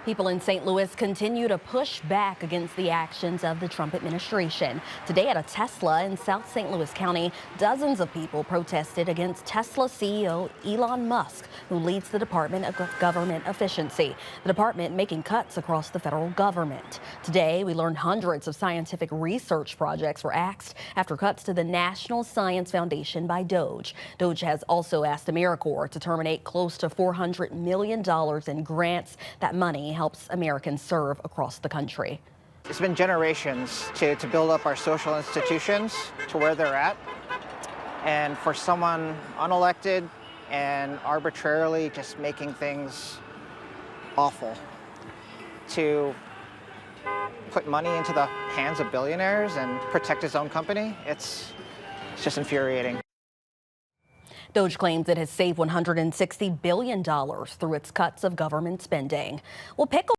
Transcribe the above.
People in St. Louis continue to push back against the actions of the Trump administration. Today at a Tesla in South St. Louis County, dozens of people protested against Tesla CEO Elon Musk, who leads the Department of Government Efficiency, the department making cuts across the federal government. Today, we learned hundreds of scientific research projects were axed after cuts to the National Science Foundation by DOGE. DOGE has also asked AmeriCorps to terminate close to $400 million in grants. That money helps Americans serve across the country. It's been generations to build up our social institutions to where they're at. And for someone unelected and arbitrarily just making things awful to put money into the hands of billionaires and protect his own company, it's just infuriating. DOGE claims it has saved $160 billion through its cuts of government spending. Well, pickle